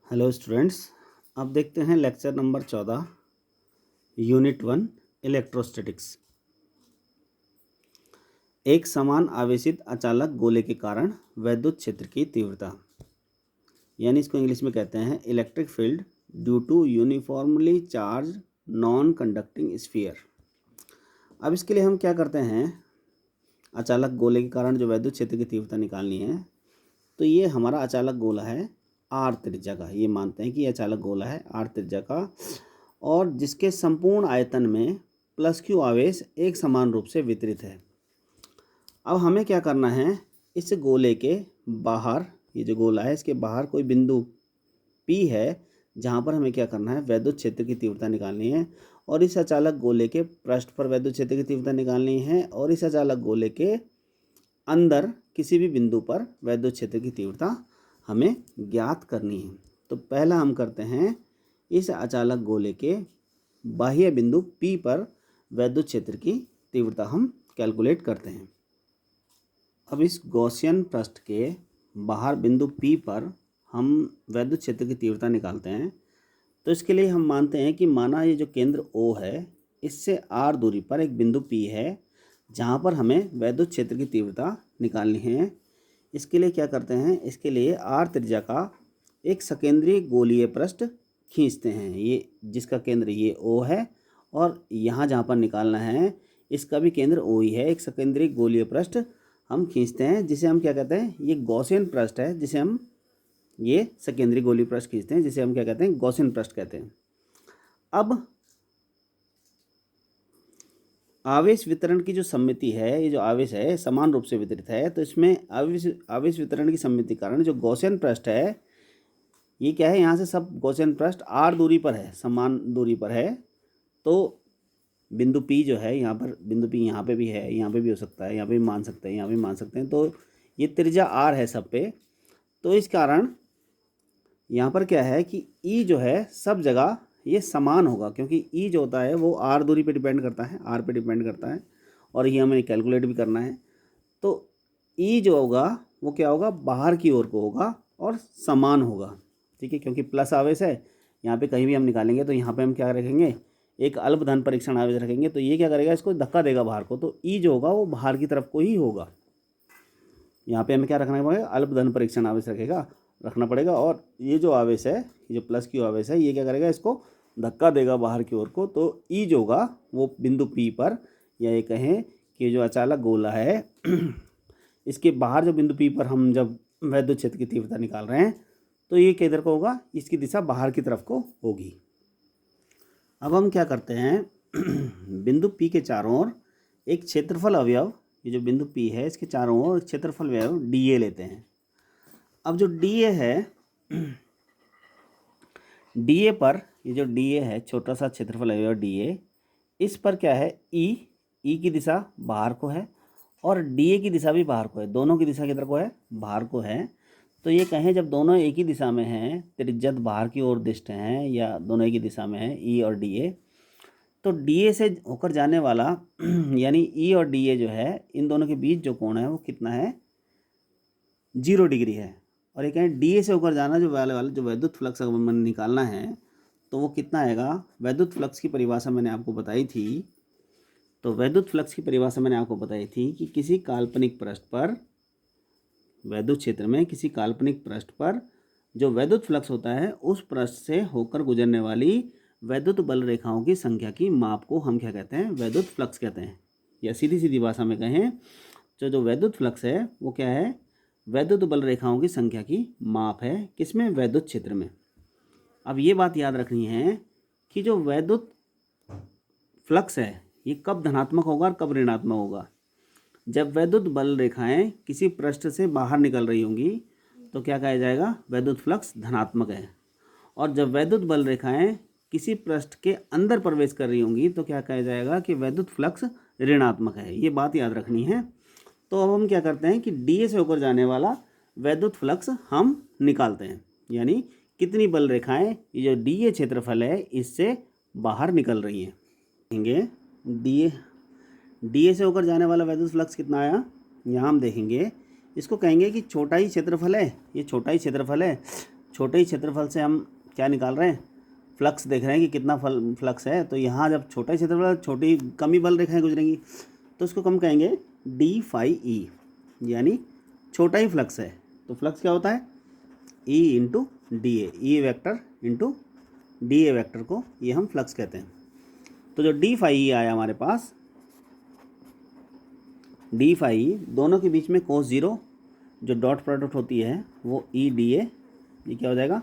Hello students, अब देखते हैं लेक्चर नंबर 14 यूनिट 1 इलेक्ट्रोस्टैटिक्स। एक समान आवेशित अचालक गोले के कारण वैद्युत क्षेत्र की तीव्रता, यानी इसको इंग्लिश में कहते हैं electric field due to uniformly charge non conducting sphere. अब इसके लिए हम क्या करते हैं, अचालक गोले के कारण जो वैद्युत क्षेत्र की तीव्रता निकालनी है, तो ये हमारा अचालक गोला है आर त्रिज्या का। ये मानते हैं कि ये अचालक गोला है आर त्रिज्या का और जिसके संपूर्ण आयतन में प्लस क्यू आवेश एक समान रूप से वितरित है। अब हमें क्या करना है, इस गोले के बाहर, ये जो गोला है इसके बाहर कोई बिंदु पी है जहाँ पर हमें क्या करना है, वैद्युत क्षेत्र की तीव्रता निकालनी है। और इस अचालक गोले के पृष्ठ पर वैद्युत क्षेत्र की तीव्रता निकालनी है और इस अचालक गोले के अंदर किसी भी बिंदु पर वैद्युत क्षेत्र की तीव्रता हमें ज्ञात करनी है। तो पहला हम करते हैं, इस अचालक गोले के बाह्य बिंदु P पर वैद्युत क्षेत्र की तीव्रता हम कैलकुलेट करते हैं। अब इस गॉसियन पृष्ठ के बाहर बिंदु P पर हम वैद्युत क्षेत्र की तीव्रता निकालते हैं। तो इसके लिए हम मानते हैं कि माना ये जो केंद्र O है, इससे R दूरी पर एक बिंदु P है जहाँ पर हमें वैद्युत क्षेत्र की तीव्रता निकालनी है। इसके लिए क्या करते हैं, इसके लिए आर त्रिज्या का एक सकेंद्रीय गोलीय पृष्ठ खींचते हैं। ये जिसका केंद्र ये O है और यहाँ जहाँ पर निकालना है इसका भी केंद्र O ही है। एक सकेंद्रीय गोलीय पृष्ठ हम खींचते हैं जिसे हम क्या कहते हैं, ये गॉसियन पृष्ठ है, जिसे हम ये सकेंद्रीय गोलीय पृष्ठ खींचते हैं जिसे हम क्या कहते हैं, गॉसियन पृष्ठ कहते हैं। अब आवेश वितरण की जो सम्मिति है, ये जो आवेश है समान रूप से वितरित है, तो इसमें आवेश वितरण की सम्मिति कारण जो गॉसियन पृष्ठ है, ये क्या है, यहाँ से सब गॉसियन पृष्ठ आर दूरी पर है, समान दूरी पर है। तो बिंदु P जो है यहाँ पर, बिंदु P यहाँ पे भी है, यहाँ पे भी हो सकता है, यहाँ पे भी मान सकते हैं, यहाँ पे भी मान सकते हैं। तो ये त्रिज्या R है सब पे। तो इस कारण यहाँ पर क्या है कि E जो है सब जगह ये समान होगा, क्योंकि E जो होता है वो R दूरी पे डिपेंड करता है, R पे डिपेंड करता है और ये हमें कैलकुलेट भी करना है। तो E जो होगा वो क्या होगा, बाहर की ओर को होगा और समान होगा, ठीक है, क्योंकि प्लस आवेश है। यहाँ पे कहीं भी हम निकालेंगे तो यहाँ पे हम क्या रखेंगे, एक अल्प धन परीक्षण आवेश रखेंगे, तो ये क्या करेगा, इसको धक्का देगा बाहर को। तो E जो होगा वो बाहर की तरफ को ही होगा। यहाँ पे हमें क्या रखना पड़ेगा, अल्प धन परीक्षण आवेश रखना पड़ेगा। और ये जो आवेश है, ये जो प्लस क्यू आवेश है, ये क्या करेगा, इसको धक्का देगा बाहर की ओर को। तो E जो होगा वो बिंदु P पर, या ये कहें कि जो अचालक गोला है इसके बाहर जो बिंदु P पर हम जब वैद्युत क्षेत्र की तीव्रता निकाल रहे हैं, तो ये किधर को होगा, इसकी दिशा बाहर की तरफ को होगी। अब हम क्या करते हैं बिंदु P के चारों ओर एक क्षेत्रफल अवयव, ये जो बिंदु P है इसके चारों ओर क्षेत्रफल अवयव dA लेते हैं। अब जो dA है dA पर, ये जो dA है छोटा सा क्षेत्रफल अवयव dA, इस पर क्या है, E की दिशा बाहर को है और dA की दिशा भी बाहर को है, दोनों की दिशा किधर को है, बाहर को है। तो ये कहें जब दोनों एक ही दिशा में हैं, त्रिज्यत बाहर की ओर दिष्ट हैं या दोनों एक ही दिशा में हैं, E और dA, तो dA से होकर जाने वाला यानी E और dA जो है, इन दोनों के बीच जो कोण है वो कितना है, 0 डिग्री है। और ये कहें dA से होकर जाना जो वाला जो वैद्युत फ्लक्स अगर मैंने निकालना है तो वो कितना आएगा। वैद्युत फ्लक्स की परिभाषा मैंने आपको बताई थी, तो वैद्युत फ्लक्स की परिभाषा मैंने आपको बताई थी कि किसी काल्पनिक पृष्ठ पर, वैद्युत क्षेत्र में किसी काल्पनिक पृष्ठ पर जो वैद्युत फ्लक्स होता है, उस पृष्ठ से होकर गुजरने वाली वैद्युत बल रेखाओं की संख्या की माप को हम क्या कहते हैं, वैद्युत फ्लक्स कहते हैं। या सीधी सीधी भाषा में कहें तो जो वैद्युत फ्लक्स है वो क्या है, वैद्युत बल रेखाओं की संख्या की माप है, किसमें, वैद्युत क्षेत्र में। अब ये बात याद रखनी है कि जो वैद्युत फ्लक्स है ये कब धनात्मक होगा और कब ऋणात्मक होगा। जब वैद्युत बल रेखाएं किसी पृष्ठ से बाहर निकल रही होंगी तो क्या कहा जाएगा, वैद्युत फ्लक्स धनात्मक है। और जब वैद्युत बल रेखाएं किसी पृष्ठ के अंदर प्रवेश कर रही होंगी तो क्या कहा जाएगा कि वैद्युत फ्लक्स ऋणात्मक है। ये बात याद रखनी है। तो अब हम क्या करते हैं कि डीए से होकर जाने वाला वैद्युत फ्लक्स हम निकालते हैं, यानी कितनी बल रेखाएं ये जो डीए क्षेत्रफल है इससे बाहर निकल रही हैं। देखेंगे डीए से होकर जाने वाला वैद्युत फ्लक्स कितना आया, यहाँ हम देखेंगे, इसको कहेंगे कि छोटा ही क्षेत्रफल है, ये छोटा ही क्षेत्रफल है। छोटे ही क्षेत्रफल से हम क्या निकाल रहे हैं, फ्लक्स देख रहे हैं कि कितना फ्लक्स है। तो यहाँ जब छोटा ही क्षेत्रफल, छोटी कम ही बल रेखाएं गुजरेंगी, तो उसको हम कहेंगे डी फाई ई, यानी छोटा ही फ्लक्स है। तो फ्लक्स क्या होता है, E into D A, E vector into D A vector को ये हम फ्लक्स कहते हैं। तो जो डी फाई ई आया हमारे पास, डी फाई दोनों के बीच में कोस जीरो, जो डॉट प्रोडक्ट होती है वो ई डी ए, ये क्या हो जाएगा,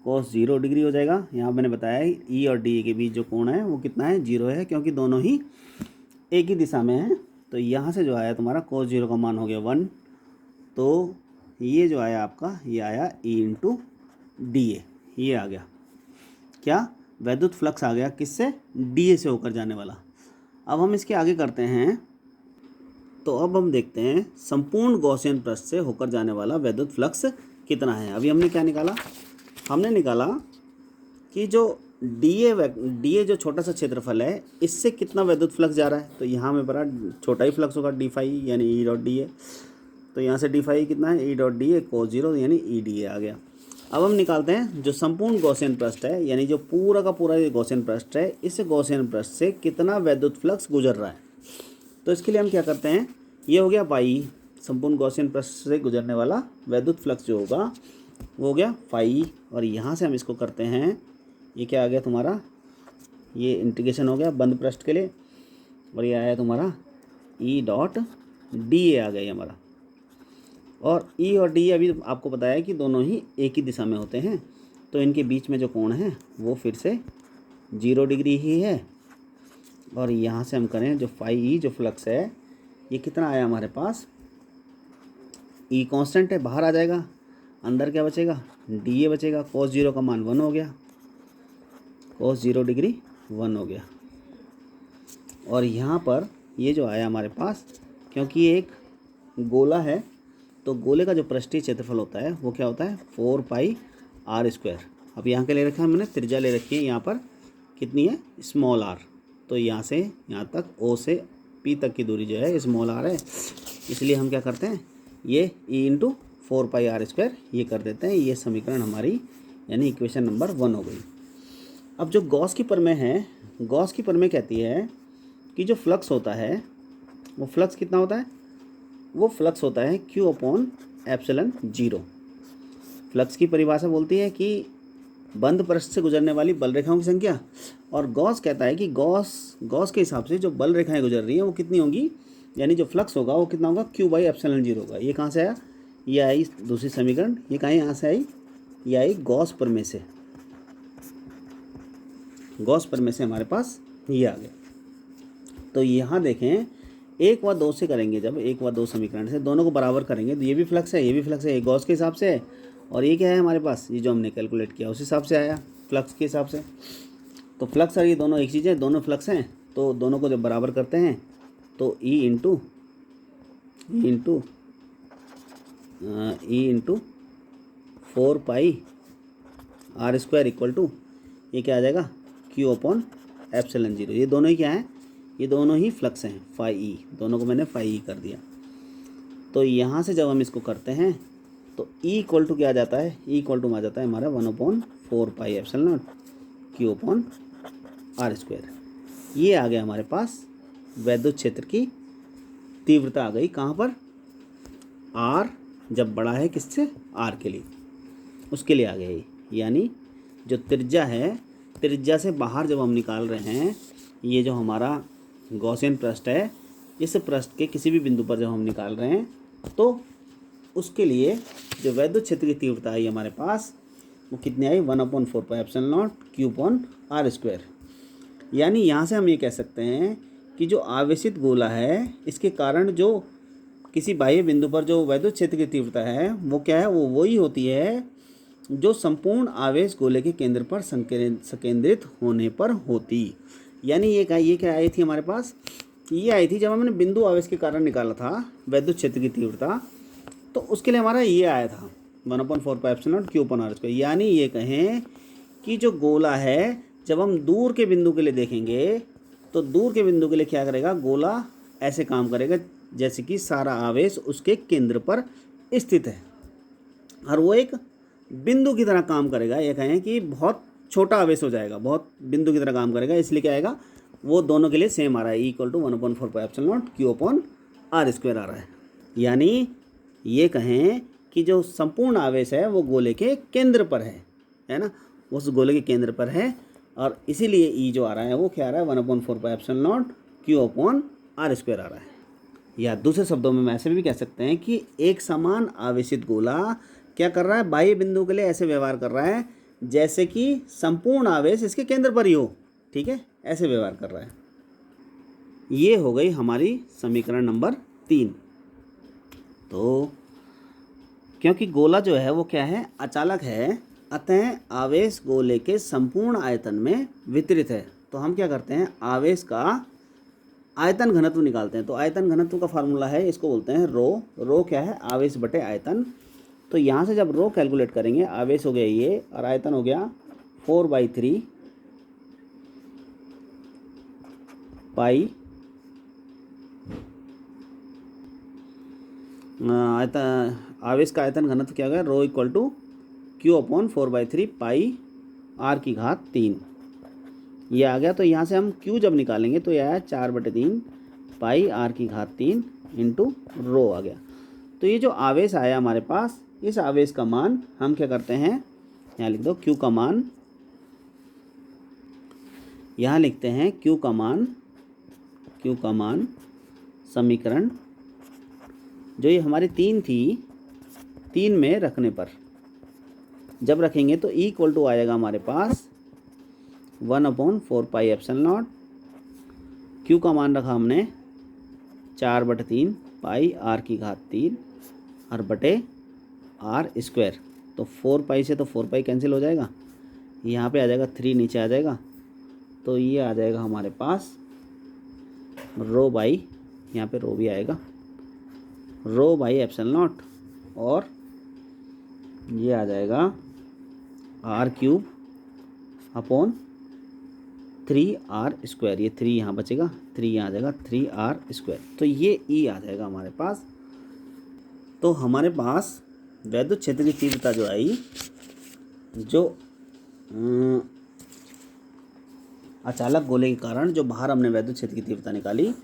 कोस 0 डिग्री हो जाएगा। यहाँ मैंने बताया ई और डी ए के बीच जो कोण है वो कितना है, 0 है, क्योंकि दोनों ही एक ही दिशा में है। तो यहाँ से जो आया तुम्हारा कोस 0 का मान हो गया 1। तो ये जो आया आपका, ये आया ई इंटू डी ए, ये आ गया क्या, वैद्युत फ्लक्स आ गया, किससे, डी ए से होकर जाने वाला। अब हम इसके आगे करते हैं। तो अब हम देखते हैं संपूर्ण गॉसियन पृष्ठ से होकर जाने वाला वैद्युत फ्लक्स कितना है। अभी हमने क्या निकाला, हमने निकाला कि जो डी ए जो छोटा सा क्षेत्रफल है, इससे कितना वैद्युत फ्लक्स जा रहा है। तो यहाँ में बड़ा छोटा ही फ्लक्स होगा डी फाई, यानी ई डॉट डी ए। तो यहाँ से डी फाई कितना है, ई डॉट डी ए कोस 0, यानी ई डी ए आ गया। अब हम निकालते हैं जो संपूर्ण गॉसियन पृष्ठ है, यानी जो पूरा का पूरा ये गॉसियन पृष्ठ है, इस गॉसियन पृष्ठ से कितना वैद्युत फ्लक्स गुजर रहा है। तो इसके लिए हम क्या करते हैं, ये हो गया पाई, संपूर्ण गॉसियन पृष्ठ से गुजरने वाला वैद्युत फ्लक्स जो होगा वो हो गया फाई। और यहाँ से हम इसको करते हैं, ये क्या आ गया तुम्हारा, ये इंटीग्रेशन हो गया बंद पृष्ठ के लिए, और ये आया तुम्हारा ई डॉट डी ए आ गया हमारा। और ई और डी अभी आपको बताया है कि दोनों ही एक ही दिशा में होते हैं। तो इनके बीच में जो कोण है वो फिर से 0 डिग्री ही है। और यहाँ से हम करें जो फाई ई जो फ्लक्स है, ये कितना आया हमारे पास, ई कांस्टेंट है, बाहर आ जाएगा, अंदर क्या बचेगा, डी ए बचेगा। कोस 0 का मान 1 हो गया, कोस 0 डिग्री 1 हो गया। और यहाँ पर ये जो आया हमारे पास, क्योंकि ये एक गोला है, तो गोले का जो पृष्ठीय क्षेत्रफल होता है वो क्या होता है, 4 पाई आर स्क्वायर। अब यहाँ के ले रखा है मैंने, त्रिज्या ले रखी है यहाँ पर कितनी है, स्मॉल आर। तो यहाँ से यहाँ तक, ओ से पी तक की दूरी जो है स्मॉल आर है, इसलिए हम क्या करते हैं, ये E into 4 pi r square ये कर देते हैं। ये समीकरण हमारी यानी इक्वेशन नंबर 1 हो गई। अब जो गॉस की प्रमेय है, गॉस की प्रमेय कहती है कि जो फ्लक्स होता है वो फ्लक्स कितना होता है, वो फ्लक्स होता है Q अपॉन एप्सिलॉन 0। फ्लक्स की परिभाषा बोलती है कि बंद पृष्ठ से गुजरने वाली बल रेखाओं की संख्या। और गॉस कहता है कि गॉस के हिसाब से जो बल रेखाएं गुजर रही हैं वो कितनी होंगी, यानी जो फ्लक्स होगा वो कितना होगा, Q बाई एप्सिलॉन 0 होगा। ये कहाँ से आया, ये आई दूसरी समीकरण, ये कहाँ यहाँ से आई, ये आई गॉस प्रमेय से। गॉस प्रमेय से हमारे पास ये आ गया। तो यहाँ देखें 1 व 2 से करेंगे, जब 1 व 2 समीकरण से दोनों को बराबर करेंगे तो ये भी फ्लक्स है, ये भी फ्लक्स है, ये गॉस के हिसाब से है। और ये क्या है हमारे पास, ये जो हमने कैलकुलेट किया उस हिसाब से आया, फ्लक्स के हिसाब से। तो फ्लक्स और ये दोनों एक चीज़ है, दोनों फ्लक्स हैं। तो दोनों को जब बराबर करते हैं तो E into 4 pi r square equal to, ये क्या आ जाएगा, Q अपॉन एप्सिलॉन 0। ये दोनों ही क्या हैं, ये दोनों ही फ्लक्स हैं, फाई ई, दोनों को मैंने फाई ई कर दिया। तो यहाँ से जब हम इसको करते हैं तो E इक्वल टू क्या आ जाता है, E इक्वल टू आ जाता है हमारा 1/4 pi epsilon not Q upon r square. ये आ गया हमारे पास वैद्युत क्षेत्र की तीव्रता आ गई, कहाँ पर, R जब बड़ा है किससे, R के लिए, उसके लिए आ गया ये। यानी जो त्रिज्या है, त्रिज्या से बाहर जब हम निकाल रहे हैं, ये जो हमारा गॉसियन पृष्ठ है, इस पृष्ठ के किसी भी बिंदु पर जब हम निकाल रहे हैं तो उसके लिए जो वैद्युत क्षेत्र की तीव्रता आई हमारे पास वो कितनी आई, 1/4 pi epsilon not Q upon r square. यानी यहाँ से हम ये कह सकते हैं कि जो आवेशित गोला है, इसके कारण जो किसी बाह्य बिंदु पर जो वैद्युत क्षेत्र की तीव्रता है वो क्या है, वो वही होती है जो संपूर्ण आवेश गोले के केंद्र पर संकेंद्रित होने पर होती। यानी ये क्या आई थी हमारे पास, ये आई थी जब हमने बिंदु आवेश के कारण निकाला था वैद्युत क्षेत्र की तीव्रता, तो उसके लिए हमारा ये आया था 1/4 pi epsilon not Q upon r square. यानी ये कहें कि जो गोला है, जब हम दूर के बिंदु के लिए देखेंगे तो दूर के बिंदु के लिए क्या करेगा, गोला ऐसे काम करेगा जैसे कि सारा आवेश उसके केंद्र पर स्थित है और वो एक बिंदु की तरह काम करेगा, ये कहें कि बहुत छोटा आवेश हो जाएगा, बहुत बिंदु की तरह काम करेगा, इसलिए क्या आएगा, वो दोनों के लिए सेम आ रहा है, इक्वल टू 1/4πε0 Q/r² आ रहा है। यानी ये कहें कि जो संपूर्ण आवेश है वो गोले के केंद्र पर है ना, उस गोले के केंद्र पर है, और इसीलिए ई जो आ रहा है वो क्या आ रहा है, 1/4πε0 Q/r² आ रहा है। या दूसरे शब्दों में ऐसे भी कह सकते हैं कि एक समान आवेशित गोला क्या कर रहा है, बाह्य बिंदु के लिए ऐसे व्यवहार कर रहा है जैसे कि संपूर्ण आवेश इसके केंद्र पर ही हो, ठीक है, ऐसे व्यवहार कर रहा है। ये हो गई हमारी समीकरण नंबर 3। तो क्योंकि गोला जो है वो क्या है, अचालक है, अतः आवेश गोले के संपूर्ण आयतन में वितरित है। तो हम क्या करते हैं, आवेश का आयतन घनत्व निकालते हैं। तो आयतन घनत्व का फार्मूला है, इसको बोलते हैं रो। रो क्या है, आवेश बटे आयतन। तो यहाँ से जब रो कैलकुलेट करेंगे, आवेश हो गया ये और आयतन हो गया 4/3 पाई आयतन, आवेश का आयतन घनत्व क्या हो गया, rho equal to Q/4/3 pi r⁻³ ये आ गया। तो यहाँ से हम Q जब निकालेंगे तो यह आया 4/3 पाई r⁻³ इंटू रो आ गया। तो ये जो आवेश आया हमारे पास, इस आवेश का मान हम क्या करते हैं, यहाँ लिख दो Q का मान, यहाँ लिखते हैं Q का मान समीकरण जो ये हमारी 3 थी, 3 में रखने पर जब रखेंगे तो E इक्वल टू आएगा हमारे पास 1/4πε0। Q का मान रखा हमने 4/3 पाई r⁻³ और बटे r²। तो 4 पाई से तो 4 पाई कैंसिल हो जाएगा, यहाँ पे आ जाएगा 3 नीचे आ जाएगा। तो ये आ जाएगा हमारे पास रो बाई, यहाँ पे रो भी आएगा, रो बाई ε0, और ये आ जाएगा r³ अपॉन 3r²। ये 3 यहाँ बचेगा, 3 यहाँ आ जाएगा, 3r²। तो ये E आ जाएगा हमारे पास। तो हमारे पास वैद्युत क्षेत्र की तीव्रता जो आई, जो अचालक गोले के कारण जो बाहर हमने वैद्युत क्षेत्र की तीव्रता निकाली,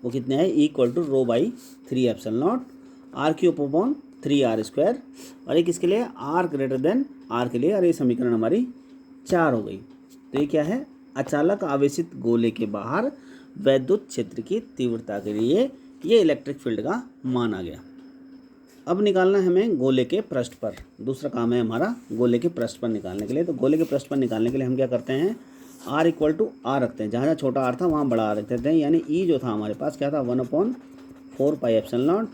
वो कितने है, E equal to rho by 3ε0 r³/3r², और एक इसके लिए r के लिए, और ये समीकरण हमारी 4 हो गई। तो ये क्या है, अचालक आवेशित गोले के बाहर वैद्युत क्षेत्र की तीव्रता के लिए ये इलेक्ट्रिक फील्ड का मान आ गया। अब निकालना है हमें गोले के पृष्ठ पर, दूसरा काम है हमारा गोले के पृष्ठ पर निकालने के लिए। तो गोले के पृष्ठ पर निकालने के लिए हम क्या करते हैं, r इक्वल टू r रखते हैं, जहाँ जहाँ छोटा r था वहाँ बड़ा r रख देते हैं। यानी E जो था हमारे पास क्या था, 1/4πε0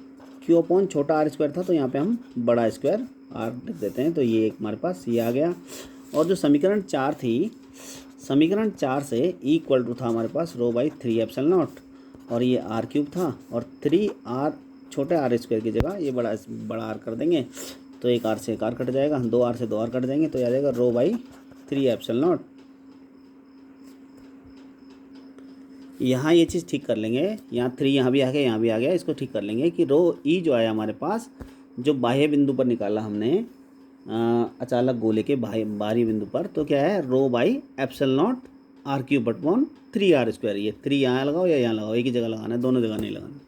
Q/ छोटा r² था, तो यहाँ पे हम बड़ा स्क्वायर r लिख देते हैं। तो ये एक हमारे पास ये आ गया। और जो समीकरण 4 थी, समीकरण 4 से E इक्वल टू था हमारे पास रो बाई 3ε0, और ये r³ था, और 3r छोटे r² की जगह ये बड़ा r कर देंगे। तो एक r से एक r कट जाएगा, 2r से 2r कट जाएंगे, तो आ जाएगा रो बाई 3ε0। यहाँ ये चीज़ ठीक कर लेंगे, यहाँ 3 यहाँ भी आ गया, यहाँ भी आ गया, इसको ठीक कर लेंगे कि रो E जो आया हमारे पास, जो बाह्य बिंदु पर निकाला हमने अचालक गोले के बाहरी बिंदु पर, तो क्या है, रो बाई ε0 r³/3r²। ये 3 यहाँ लगाओ या यहाँ लगाओ, एक ही जगह लगाना है, दोनों जगह नहीं लगाना।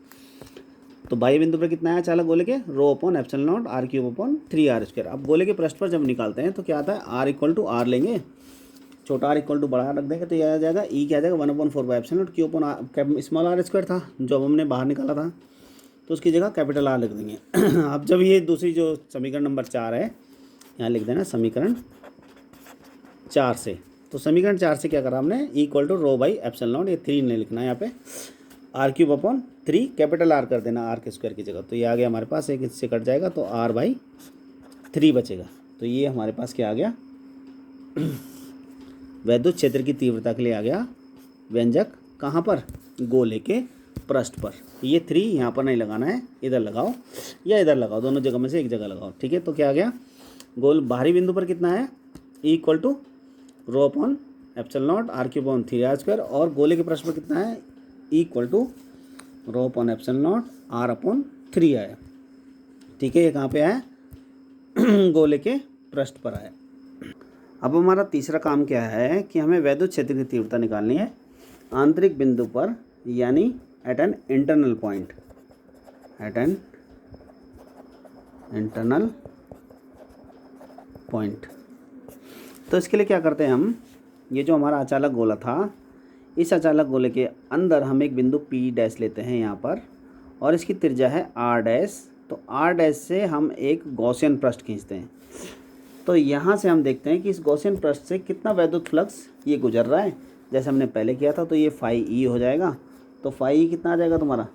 तो बाह्य बिंदु पर कितना है अचालक गोले के, रो अपॉन ε0 r³/3r²। अब गोले के पृष्ठ पर जब निकालते हैं तो क्या आता है, r इक्वल टू r लेंगे, छोटा r इक्वल टू बड़ा r रख देंगे, तो यह आ जाएगा E क्या आ जाएगा, 1/4πε0 Q/ स्मॉल r² था जो हमने बाहर निकाला था, तो उसकी जगह कैपिटल R लिख देंगे। अब जब ये दूसरी जो समीकरण नंबर 4 है, यहाँ लिख देना समीकरण 4 से। तो समीकरण 4 से क्या करा हमने, E equal to rho by ε0, ये 3 नहीं लिखना है यहाँ पे, r³/3 कैपिटल R कर देना r² की जगह। तो ये आ गया हमारे पास, एक इससे कट जाएगा, तो r/3 बचेगा। तो ये हमारे पास क्या आ गया, वैद्युत क्षेत्र की तीव्रता के लिए आ गया व्यंजक, कहाँ पर, गोले के पृष्ठ पर। ये 3 यहाँ पर नहीं लगाना है, इधर लगाओ या इधर लगाओ, दोनों जगह में से एक जगह लगाओ, ठीक है। तो क्या आ गया, गोल बाहरी बिंदु पर कितना है, E equal to rho upon ε0 r³/3r², और गोले के पृष्ठ पर कितना है, E equal to rho upon ε0 r/3 आया, ठीक है। ये कहाँ पे आया, गोले के पृष्ठ पर आया। अब हमारा तीसरा काम क्या है कि हमें वैद्युत क्षेत्र की तीव्रता निकालनी है आंतरिक बिंदु पर, यानी at an internal point, at an internal point. तो इसके लिए क्या करते हैं हम, ये जो हमारा अचालक गोला था, इस अचालक गोले के अंदर हम एक बिंदु P डैश लेते हैं यहाँ पर, और इसकी त्रिज्या है R डैश। तो R डैश से हम एक गॉसियन पृष्ठ खींचते हैं। तो यहाँ से हम देखते हैं कि इस गॉसियन पृष्ठ से कितना वैद्युत फ्लक्स ये गुजर रहा है। जैसे हमने पहले किया था, तो ये फाई E हो जाएगा। तो फाई E कितना आ जाएगा तुम्हारा,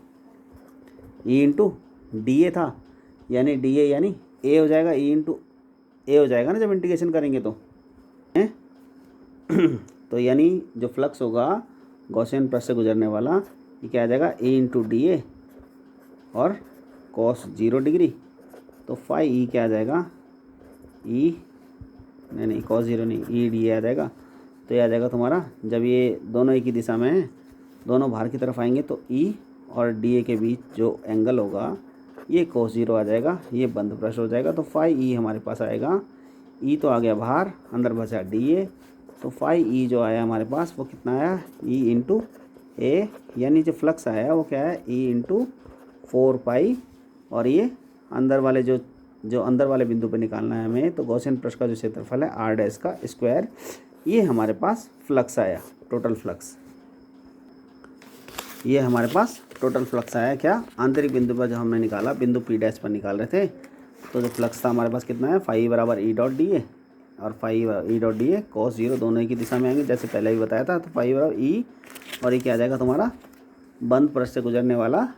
E इंटू DA था, यानी DA यानी A हो जाएगा, E इंटू A हो जाएगा ना जब इंटीग्रेशन करेंगे तो हैं। तो यानी जो फ्लक्स होगा गॉसियन पृष्ठ से गुजरने वाला, ये क्या आ जाएगा, A इंटू DA और cos 0 डिग्री। तो फाई E क्या आ जाएगा, E नहीं cos 0 नहीं, E DA आ जाएगा। तो ये आ जाएगा तुम्हारा, जब ये दोनों एक ही दिशा में हैं, दोनों बाहर की तरफ आएंगे, तो E और DA के बीच जो एंगल होगा ये cos 0 आ जाएगा, ये बंद पृष्ठ हो जाएगा। तो फाई E हमारे पास आएगा, E तो आ गया बाहर, अंदर बचा DA। तो फाई E जो आया हमारे पास वो कितना आया, E इंटू A, यानी जो फ्लक्स आया वो क्या है, E इंटू 4 पाई। और ये अंदर वाले जो अंदर वाले बिंदु पे निकालना है हमें, तो गॉसियन पृष्ठ का जो क्षेत्रफल है R डैश का स्क्वायर, ये हमारे पास फ्लक्स आया, टोटल फ्लक्स। ये हमारे पास टोटल फ्लक्स आया क्या, आंतरिक बिंदु पर जो हमने निकाला, बिंदु P डैश पर निकाल रहे थे। तो जो फ्लक्स था हमारे पास कितना है, फाई बराबर E डॉट DA, और phi E dot DA cos 0 दोनों एक ही दिशा में आएंगे जैसे पहले ही बताया था। तो फाई बराबर E, और ये क्या आ जाएगा तुम्हारा, बंद पृष्ठ से गुजरने वाला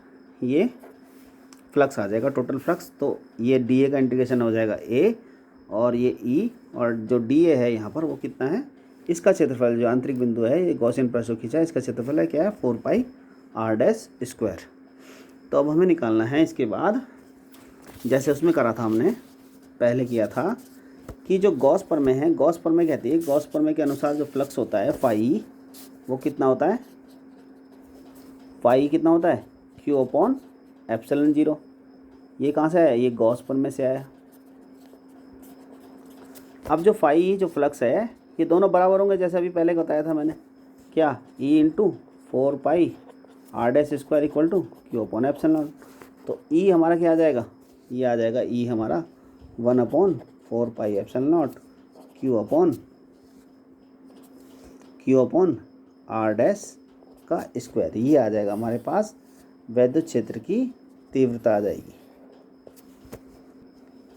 ये फ्लक्स आ जाएगा, टोटल फ्लक्स। तो ये DA का इंटीग्रेशन हो जाएगा A, और ये E, और जो DA है यहाँ पर वो कितना है, इसका क्षेत्रफल जो आंतरिक बिंदु है, ये गॉसियन पृष्ठ खींचा है, इसका क्षेत्रफल है क्या है, 4 पाई R डैश स्क्वायर। तो अब हमें निकालना है इसके बाद, जैसे उसमें करा था हमने पहले किया था, कि जो गॉस प्रमेय है, गॉस प्रमेय कहती है, गॉस प्रमेय के अनुसार जो फ्लक्स होता है फाई, वो कितना होता है, फाई कितना होता है, Q अपॉन एप्सिलॉन 0। ये कहाँ से आया, ये गॉस प्रमेय से आया। अब जो फाई जो फ्लक्स है, ये दोनों बराबर होंगे, जैसे अभी पहले बताया था मैंने, क्या, E into 4 pi R dash square equal to Q upon epsilon. तो E हमारा क्या आ जाएगा, ये आ जाएगा E हमारा 1 upon 4 pi epsilon not Q upon R dash का स्क्वायर। ये आ जाएगा हमारे पास, वैद्युत क्षेत्र की तीव्रता आ जाएगी।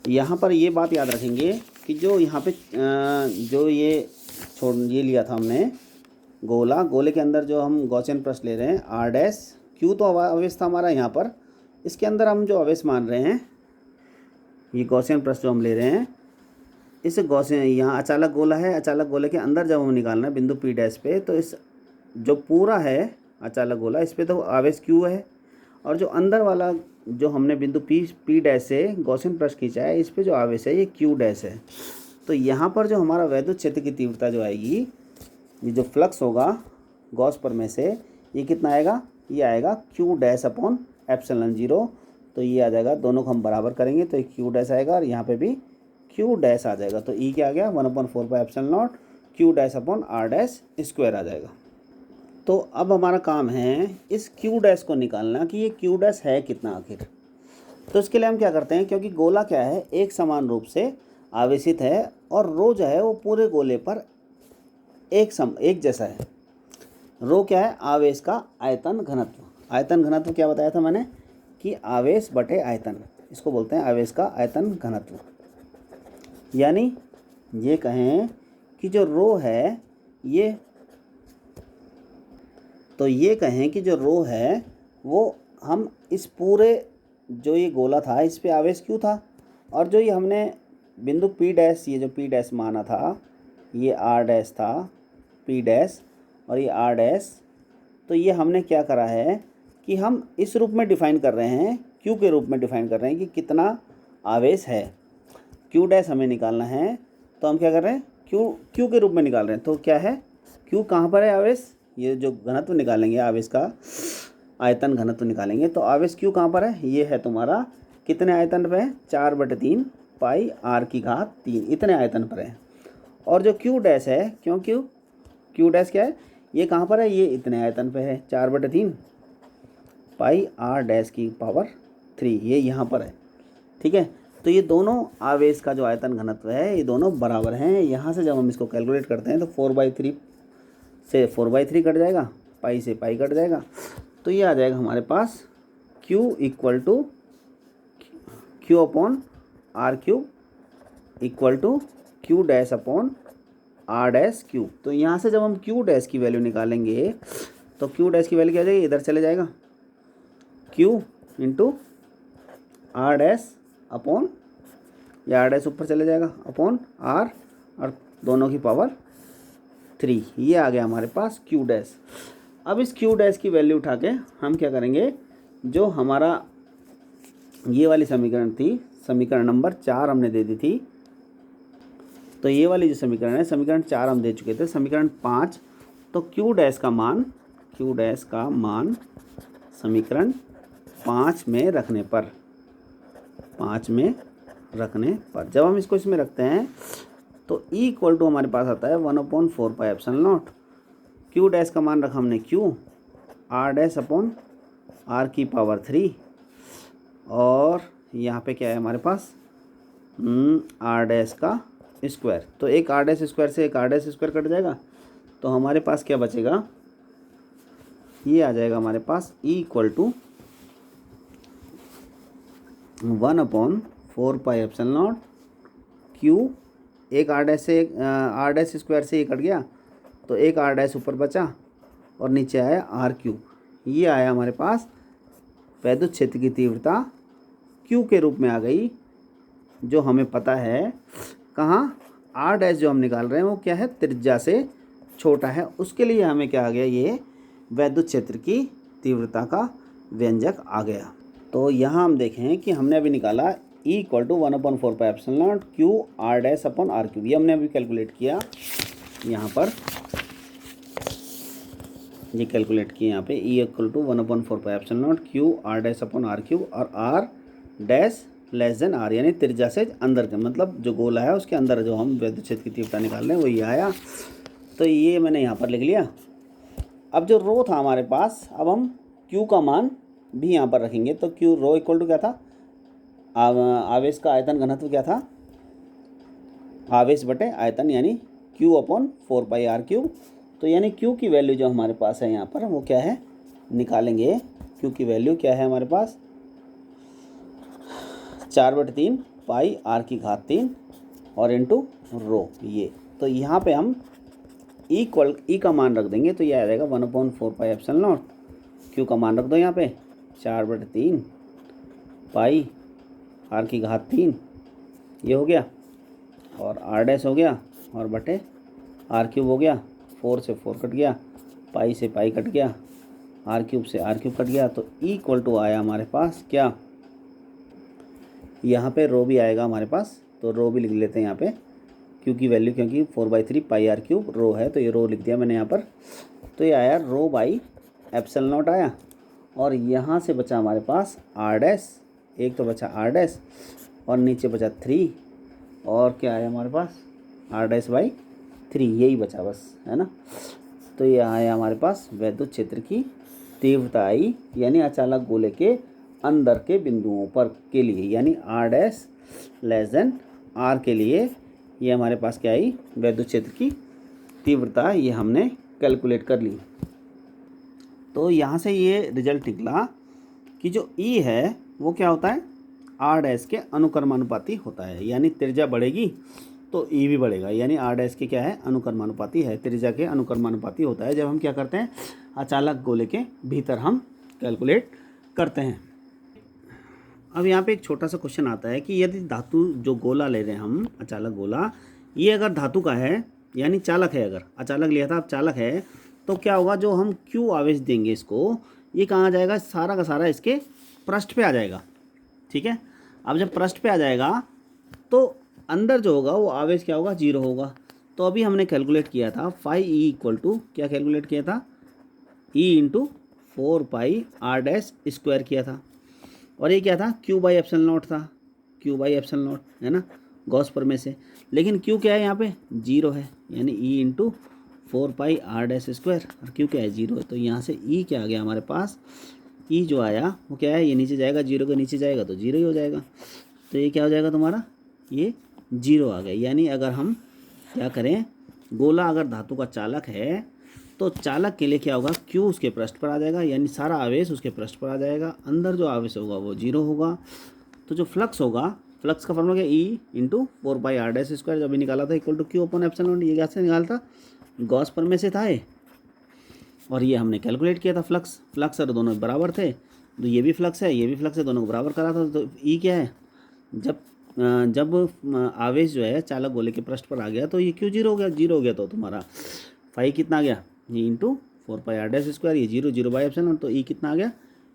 यहाँ पर ये बात याद रखेंगे कि जो यहाँ पे जो ये लिया था हमने गोले के अंदर जो हम गॉसियन पृष्ठ ले रहे हैं R डैश, Q तो आवेश था हमारा यहाँ पर, इसके अंदर हम जो आवेश मान रहे हैं, ये गॉसियन पृष्ठ जो हम ले रहे हैं, इस गॉसियन, यहाँ अचालक गोला है, अचालक गोले के अंदर जब हम निकालना है बिंदु P डैश पे, तो इस जो पूरा है अचालक गोला, इस पे तो आवेश Q है, और जो अंदर वाला जो हमने बिंदु P डैश से गॉसियन पृष्ठ खींचा है, इस पे जो आवेश है ये Q डैश है। तो यहाँ पर जो हमारा वैद्युत क्षेत्र की तीव्रता जो आएगी, ये जो फ्लक्स होगा गॉस प्रमेय से, ये कितना आएगा, ये आएगा Q डैश अपॉन एप्सिलॉन 0। तो ये आ जाएगा, दोनों को हम बराबर करेंगे तो Q डैश आएगा, और यहाँ पे भी Q डैश आ जाएगा। तो E क्या आ गया, 1/4 pi epsilon not Q dash upon R dash square आ जाएगा। तो अब हमारा काम है इस Q डैश को निकालना कि ये Q डैश है कितना आखिर। तो इसके लिए हम क्या करते हैं, क्योंकि गोला क्या है, एक समान रूप से आवेशित है, और रो जो है वो पूरे गोले पर एक जैसा है। रो क्या है, आवेश का आयतन घनत्व। आयतन घनत्व क्या बताया था मैंने, कि आवेश बटे आयतन, इसको बोलते हैं आवेश का आयतन घनत्व। यानी ये कहें कि जो रो है ये, तो ये कहें कि जो रो है वो हम इस पूरे जो ये गोला था इस पे आवेश Q था, और जो ये हमने बिंदु P डैश, ये जो P डैश माना था, ये R डैश था P डैश, और ये R डैश। तो ये हमने क्या करा है कि हम इस रूप में डिफ़ाइन कर रहे हैं, Q के रूप में डिफ़ाइन कर रहे हैं कि कितना आवेश है। Q डैश हमें निकालना है, तो हम क्या कर रहे हैं, Q के रूप में निकाल रहे हैं। तो क्या है, Q कहाँ पर है आवेश, ये जो घनत्व निकालेंगे, आवेश का आयतन घनत्व निकालेंगे, तो आवेश Q कहाँ पर है, ये है तुम्हारा कितने आयतन पे है, 4/3 पाई आर की घात 3 इतने आयतन पर है। और जो क्यू डैश है, क्यों क्यू डैश क्या है, ये कहाँ पर है, ये इतने आयतन पे है 4/3 पाई आर डैश की पावर 3, ये यहाँ पर है। ठीक है, तो ये दोनों आवेश का जो आयतन घनत्व है ये दोनों बराबर हैं। यहाँ से जब हम इसको कैलकुलेट करते हैं तो 4/3 से 4/3 कट जाएगा, पाई से पाई कट जाएगा, तो ये आ जाएगा हमारे पास Q equal to Q upon r cube equal to Q dash upon r dash cube. तो यहाँ से जब हम Q डैश की वैल्यू निकालेंगे तो Q डैश की वैल्यू क्या आ जाएगी, इधर चले जाएगा Q into r dash upon, या आर डैश ऊपर चले जाएगा अपॉन आर, और दोनों की पावर 3, ये आ गया हमारे पास Q डैश। अब इस Q डैश की वैल्यू उठा के हम क्या करेंगे, जो हमारा ये वाली समीकरण थी, समीकरण नंबर 4 हमने दे दी थी, तो ये वाली जो समीकरण है समीकरण 4 हम दे चुके थे, समीकरण 5, तो Q डैश का मान समीकरण 5 में रखने पर, जब हम इसको इसमें रखते हैं तो E इक्वल टू हमारे पास आता है 1/4 pi epsilon not. Q dash का मान रखा हमने Q, R dash upon R की पावर 3, और यहाँ पे क्या है हमारे पास R डैश का स्क्वायर। तो एक R डैश स्क्वायर से एक R डैश स्क्वायर कट जाएगा, तो हमारे पास क्या बचेगा, ये आ जाएगा हमारे पास E equal to 1/4 pi epsilon not Q, एक R डैश से एक R डैश स्क्वायर से ये कट गया, तो एक R डैश ऊपर बचा और नीचे आया R क्यूब। ये आया हमारे पास वैद्युत क्षेत्र की तीव्रता Q के रूप में आ गई, जो हमें पता है कहाँ, R डैश जो हम निकाल रहे हैं वो क्या है, त्रिज्या से छोटा है, उसके लिए हमें क्या आ गया, ये वैद्युत क्षेत्र की तीव्रता का व्यंजक आ गया। तो यहाँ हम देखें कि हमने अभी निकाला E equal to 1/4 pi epsilon not Q R dash upon R cube, ये हमने अभी कैलकुलेट किया, यहाँ पर ये कैलकुलेट किया यहाँ पे E equal to 1/4 pi epsilon not Q R dash upon R cube, और R dash less than R, यानी त्रिज्या से अंदर के, मतलब जो गोला है उसके अंदर जो हम वैद्युत क्षेत्र की तीव्रता निकाल रहे हैं वो ये आया। तो ये मैंने यहाँ पर लिख लिया। अब जो रो था हमारे पास, अब हम Q का मान भी यहाँ पर रखेंगे, तो Q रो इक्वल टू क्या था, आवेश का आयतन घनत्व क्या था, आवेश बटे आयतन, यानी Q upon 4 pi r cube. तो यानी Q की वैल्यू जो हमारे पास है यहाँ पर वो क्या है, निकालेंगे Q की वैल्यू क्या है हमारे पास, 4/3 पाई आर की घात 3 और इंटू रो, ये। तो यहाँ पे हम E का मान रख देंगे, तो ये आ जाएगा 1/4 पाई एप्सिलॉन नॉट, Q का मान रख दो यहाँ पे 4/3 पाई आर की घात 3, ये हो गया, और R डैश हो गया, और बटे आर क्यूब हो गया, 4 से 4 कट गया, पाई से पाई कट गया, आर क्यूब से आर क्यूब कट गया, तो E इक्वल टू आया हमारे पास क्या, यहाँ पे रो भी आएगा हमारे पास, तो रो भी लिख लेते हैं यहाँ पे Q की वैल्यू, क्योंकि 4/3 पाई आर क्यूब रो है, तो ये रो लिख दिया मैंने यहाँ पर। तो ये आया रो बाई एप्सिलॉन नॉट आया, और यहाँ से बचा हमारे पास R डैश, एक तो बचा R डैश, और नीचे बचा 3, और क्या आया हमारे पास R डैश बाई 3, यही बचा बस, है ना। तो ये आया हमारे पास वैद्युत क्षेत्र की तीव्रता आई, यानी अचालक गोले के अंदर के बिंदुओं पर के लिए, यानी R dash less than R के लिए ये हमारे पास क्या आई, वैद्युत क्षेत्र की तीव्रता, ये हमने कैलकुलेट कर ली। तो यहाँ से ये रिजल्ट निकला कि जो E है वो क्या होता है, R डैश के अनुक्रमानुपाती होता है, यानी त्रिज्या बढ़ेगी तो E भी बढ़ेगा, यानी R डैश के क्या है, अनुक्रमानुपाती है, त्रिज्या के अनुक्रमानुपाती होता है। जब हम क्या करते हैं, अचालक गोले के भीतर हम कैलकुलेट करते हैं। अब यहाँ पे एक छोटा सा क्वेश्चन आता है कि यदि धातु जो गोला ले रहे हैं हम, अचालक गोला, ये अगर धातु का है यानी चालक है, अगर अचालक लिया था अब चालक है, तो क्या होगा, जो हम Q आवेश देंगे इसको, ये कहाँ आ जाएगा, सारा का सारा इसके पृष्ठ पे आ जाएगा। ठीक है, अब जब पृष्ठ पे आ जाएगा तो अंदर जो होगा वो आवेश क्या होगा, 0 होगा। तो अभी हमने कैलकुलेट किया था फाई E इक्वल टू, क्या कैलकुलेट किया था, E into 4 pi R dash square किया था, और ये क्या था, Q बाई एप्सिलॉन नॉट था, क्यू बाई एप्सिलॉन नॉट, है ना, गॉस प्रमेय से। लेकिन क्यू क्या है यहाँ पे, 0 है, यानी ई इंटू 4πr-स्क्वायर, और क्यू क्या है, 0 है। तो यहाँ से ई क्या आ गया हमारे पास, ई जो आया वो क्या है, ये नीचे जाएगा, 0 के नीचे जाएगा तो 0 ही हो जाएगा। तो ये क्या हो जाएगा तुम्हारा, ये 0 आ गया। यानी अगर हम क्या करें, गोला अगर धातु का चालक है तो चालक के लिए क्या होगा, क्यू उसके पृष्ठ पर आ जाएगा, यानी सारा आवेश उसके पृष्ठ पर आ जाएगा, अंदर जो आवेश होगा वो 0 होगा। तो जो फ्लक्स होगा, फ्लक्स का फॉर्मूला क्या, ई इंटू 4πr-स्क्वायर, जब भी निकाला था, equal to Q upon epsilon. ये कैसे निकाला था, गॉस प्रमेय से था ये, और ये हमने कैलकुलेट किया था फ्लक्स और दोनों बराबर थे। तो ये भी फ्लक्स है, ये भी फ्लक्स है, दोनों को बराबर करा था। तो ई क्या है, जब आवेश जो है चालक गोले के पृष्ठ पर आ गया तो ये क्यों 0 हो गया, 0 हो गया तो तुम्हारा फाई कितना आ गया, ये इंटू 4πr-स्क्वायर, ये 0 0 बाई एप्सिलॉन, तो ई कितना आ गया,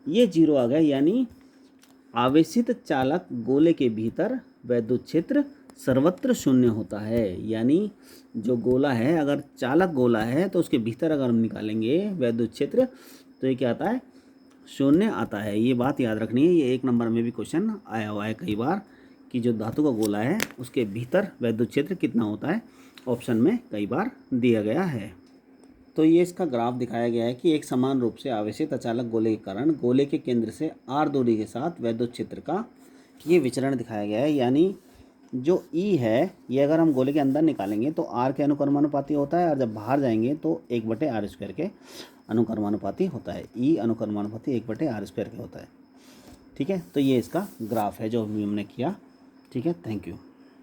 ये 0 आ गया। यानी आवेशित चालक गोले के भीतर वैद्युत क्षेत्र सर्वत्र शून्य होता है। यानी जो गोला है, अगर चालक गोला है तो उसके भीतर अगर हम निकालेंगे वैद्युत क्षेत्र तो ये क्या आता है, शून्य आता है। ये बात याद रखनी है, ये 1 नंबर में भी क्वेश्चन आया हुआ है कई बार कि जो धातु का गोला है उसके भीतर वैद्युत क्षेत्र कितना होता है, ऑप्शन में कई बार दिया गया है। तो ये इसका ग्राफ दिखाया गया है कि एक समान रूप से आवेशित अचालक गोले के कारण गोले के केंद्र से r दूरी के साथ वैद्युत क्षेत्र का ये विचरण दिखाया गया है। यानी जो E है ये अगर हम गोले के अंदर निकालेंगे तो r के अनुक्रमानुपाती होता है, और जब बाहर जाएंगे तो 1/r² के अनुक्रमानुपाती होता है। E अनुक्रमानुपाती 1/r² के होता है। ठीक है, तो ये इसका ग्राफ है जो अभी हमने किया। ठीक है, थैंक यू।